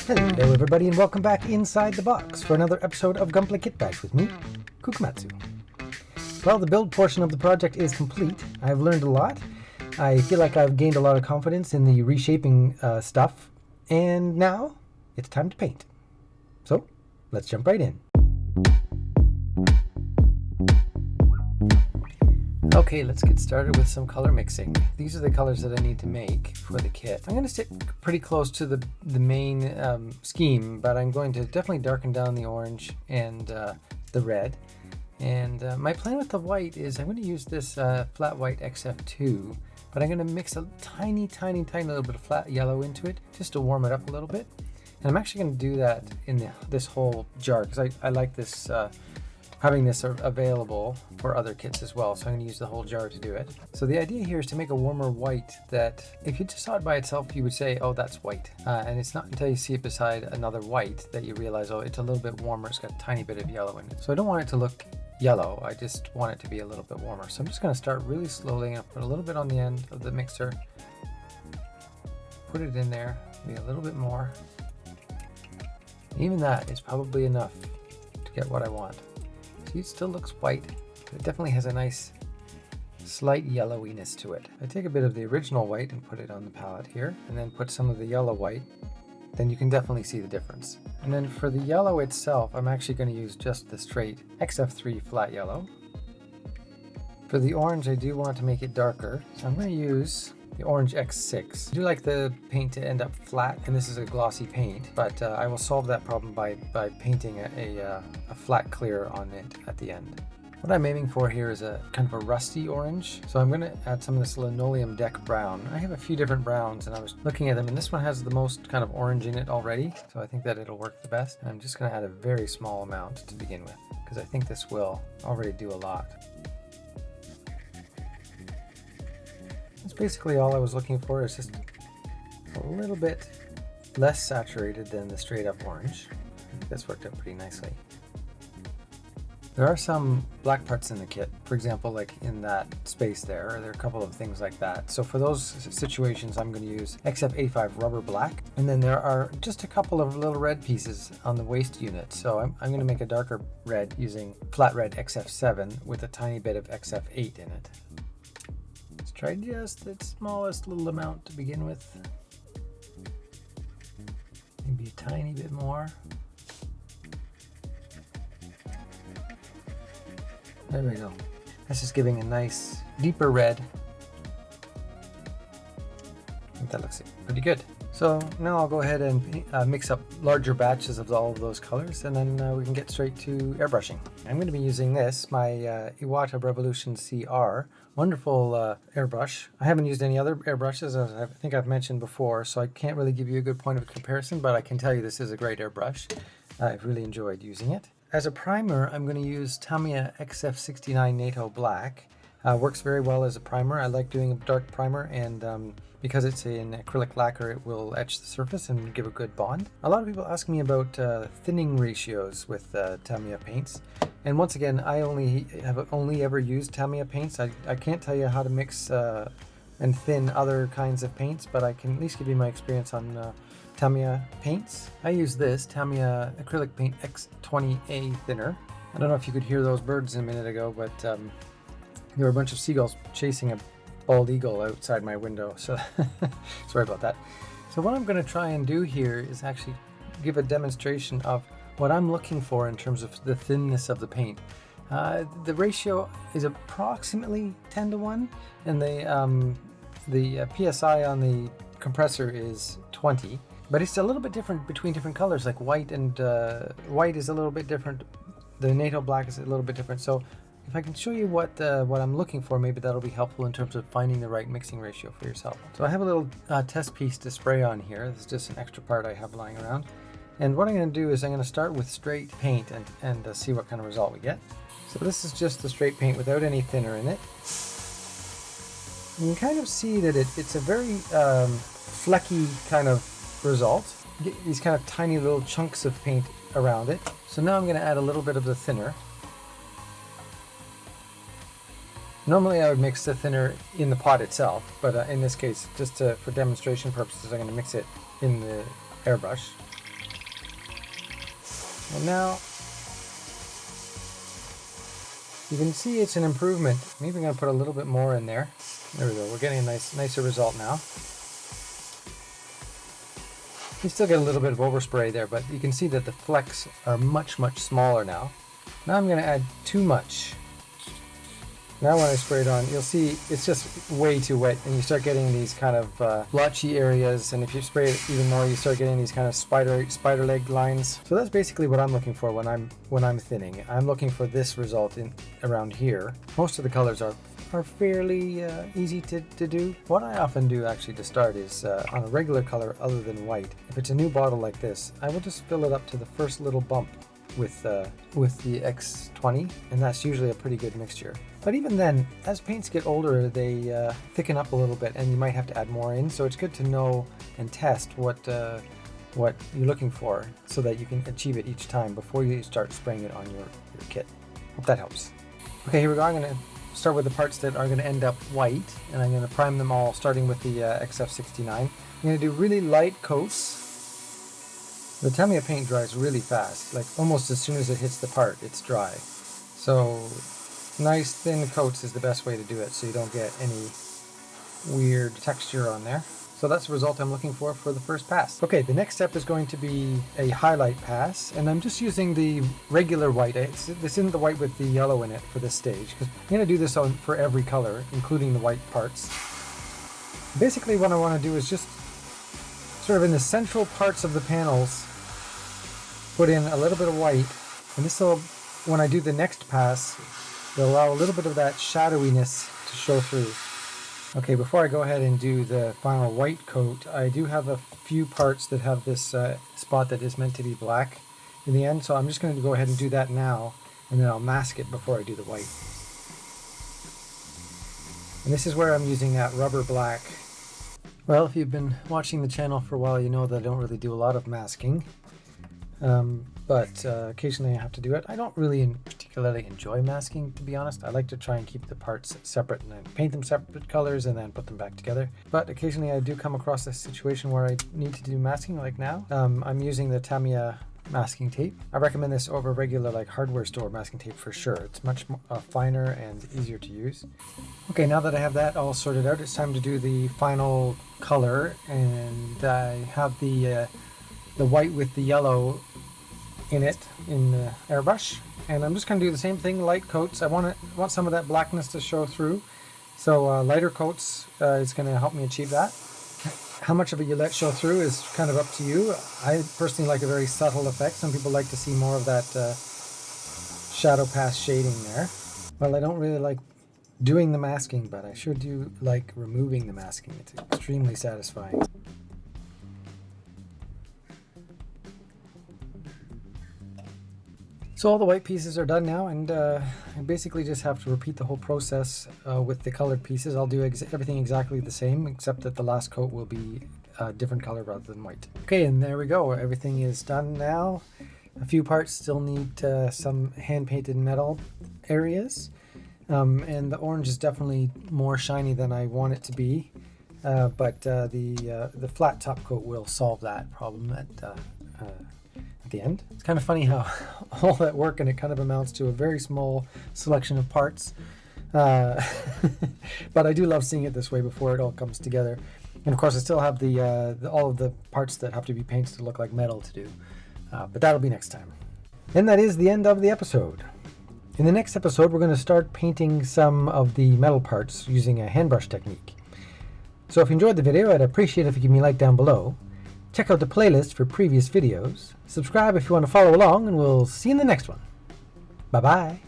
Hello everybody and welcome back inside the box for another episode of Gunpla Kitbash with me, Kukamatsu. Well, the build portion of the project is complete. I've learned a lot. I feel like I've gained a lot of confidence in the reshaping stuff, and now it's time to paint. So, let's jump right in. Okay, let's get started with some color mixing. These are the colors that I need to make for the kit. I'm going to stick pretty close to the main scheme, but I'm going to definitely darken down the orange and the red. And my plan with the white is I'm going to use this flat white XF2, but I'm going to mix a tiny little bit of flat yellow into it just to warm it up a little bit. And I'm actually going to do that in this whole jar because I like this having this available for other kits as well, so I'm going to use the whole jar to do it. So the idea here is to make a warmer white that if you just saw it by itself you would say, oh, that's white, and it's not until you see it beside another white that you realize, oh, it's a little bit warmer, it's got a tiny bit of yellow in it. So I don't want it to look yellow, I just want it to be a little bit warmer. So I'm just going to start really slowly and put a little bit on the end of the mixer, put it in there, maybe a little bit more. Even that is probably enough to get what I want. See, it still looks white, but it definitely has a nice slight yellowiness to it. I take a bit of the original white and put it on the palette here, and then put some of the yellow white, then you can definitely see the difference. And then for the yellow itself, I'm actually going to use just the straight XF3 flat yellow. For the orange, I do want to make it darker, so I'm going to use the orange X6. I do like the paint to end up flat, and this is a glossy paint, but I will solve that problem by painting a flat clear on it at the end. What I'm aiming for here is a kind of a rusty orange, so I'm going to add some of this linoleum deck brown. I have a few different browns, and I was looking at them, and this one has the most kind of orange in it already, so I think that it'll work the best. And I'm just going to add a very small amount to begin with, because I think this will already do a lot. That's basically all I was looking for, is just a little bit less saturated than the straight up orange. This worked out pretty nicely. There are some black parts in the kit, for example, like in that space there are a couple of things like that. So for those situations, I'm going to use XF85 rubber black. And then there are just a couple of little red pieces on the waist unit. So I'm going to make a darker red using flat red XF7 with a tiny bit of XF8 in it. Let's try just the smallest little amount to begin with. Maybe a tiny bit more. There we go. That's just giving a nice deeper red. I think that looks pretty good. So now I'll go ahead and mix up larger batches of all of those colors, and then we can get straight to airbrushing. I'm going to be using this, my Iwata Revolution CR. Wonderful airbrush. I haven't used any other airbrushes, as I think I've mentioned before, so I can't really give you a good point of comparison, but I can tell you this is a great airbrush. I've really enjoyed using it. As a primer, I'm going to use Tamiya XF69 NATO Black. Works very well as a primer. I like doing a dark primer, and because it's an acrylic lacquer, it will etch the surface and give a good bond. A lot of people ask me about thinning ratios with Tamiya paints. And once again, I have only ever used Tamiya paints. I can't tell you how to mix and thin other kinds of paints, but I can at least give you my experience on Tamiya paints. I use this Tamiya acrylic paint X20A thinner. I don't know if you could hear those birds a minute ago, but there were a bunch of seagulls chasing a bald eagle outside my window, so sorry about that. So what I'm going to try and do here is actually give a demonstration of what I'm looking for in terms of the thinness of the paint. The ratio is approximately 10:1, and the PSI on the compressor is 20. But it's a little bit different between different colors, like white and white is a little bit different. The NATO black is a little bit different. So if I can show you what I'm looking for, maybe that'll be helpful in terms of finding the right mixing ratio for yourself. So I have a little test piece to spray on here. This is just an extra part I have lying around. And what I'm going to do is I'm going to start with straight paint and see what kind of result we get. So this is just the straight paint without any thinner in it. You can kind of see that it's a very flecky kind of result. Get these kind of tiny little chunks of paint around it. So now I'm going to add a little bit of the thinner. Normally I would mix the thinner in the pot itself, but in this case, just for demonstration purposes, I'm going to mix it in the airbrush. And now you can see it's an improvement. I'm even going to put a little bit more in there. There we go. We're getting a nicer result now. You still get a little bit of overspray there, but you can see that the flecks are much smaller now. Now I'm going to add too much. Now when I spray it on, you'll see it's just way too wet, and you start getting these kind of blotchy areas, and if you spray it even more, you start getting these kind of spider leg lines. So that's basically what I'm looking for when I'm thinning. I'm looking for this result in around here. Most of the colors are fairly easy to do. What I often do actually to start is on a regular color other than white. If it's a new bottle like this, I will just fill it up to the first little bump with the X20, and that's usually a pretty good mixture. But even then, as paints get older, they thicken up a little bit, and you might have to add more in. So it's good to know and test what you're looking for, so that you can achieve it each time before you start spraying it on your kit. Hope that helps. Okay, here we go. I'm going to start with the parts that are going to end up white, and I'm going to prime them all, starting with the XF69. I'm going to do really light coats. The Tamiya paint dries really fast, like almost as soon as it hits the part, it's dry. So nice thin coats is the best way to do it, so you don't get any weird texture on there. So that's the result I'm looking for the first pass. Okay, the next step is going to be a highlight pass, and I'm just using the regular white. This isn't the white with the yellow in it for this stage, because I'm going to do this for every color, including the white parts. Basically what I want to do is just sort of in the central parts of the panels, put in a little bit of white, and this will, when I do the next pass, it'll allow a little bit of that shadowiness to show through. Okay, before I go ahead and do the final white coat, I do have a few parts that have this spot that is meant to be black in the end, so I'm just going to go ahead and do that now, and then I'll mask it before I do the white. And this is where I'm using that rubber black. Well, if you've been watching the channel for a while, you know that I don't really do a lot of masking. But occasionally I have to do it. I don't really particularly enjoy masking, to be honest. I like to try and keep the parts separate and then paint them separate colors and then put them back together. But occasionally I do come across a situation where I need to do masking, like now. I'm using the Tamiya masking tape. I recommend this over regular like hardware store masking tape for sure. It's much finer and easier to use. Okay, now that I have that all sorted out, it's time to do the final color, and I have the white with the yellow in it in the airbrush, and I'm just going to do the same thing, light coats. I want some of that blackness to show through, so lighter coats is going to help me achieve that. How much of it you let show through is kind of up to you. I personally like a very subtle effect. Some people like to see more of that shadow pass shading there. Well, I don't really like doing the masking, but I sure do like removing the masking. It's extremely satisfying. So all the white pieces are done now, and I basically just have to repeat the whole process with the colored pieces. I'll do everything exactly the same, except that the last coat will be a different color rather than white. Okay, and there we go. Everything is done now. A few parts still need some hand-painted metal areas, and the orange is definitely more shiny than I want it to be, but the flat top coat will solve that problem at the end. It's kind of funny how all that work and it kind of amounts to a very small selection of parts, but I do love seeing it this way before it all comes together. And of course I still have all of the parts that have to be painted to look like metal to do, but that'll be next time. And that is the end of the episode. In the next episode we're going to start painting some of the metal parts using a hand brush technique. So if you enjoyed the video, I'd appreciate it if you give me a like down below. Check out the playlist for previous videos. Subscribe if you want to follow along, and we'll see you in the next one. Bye-bye.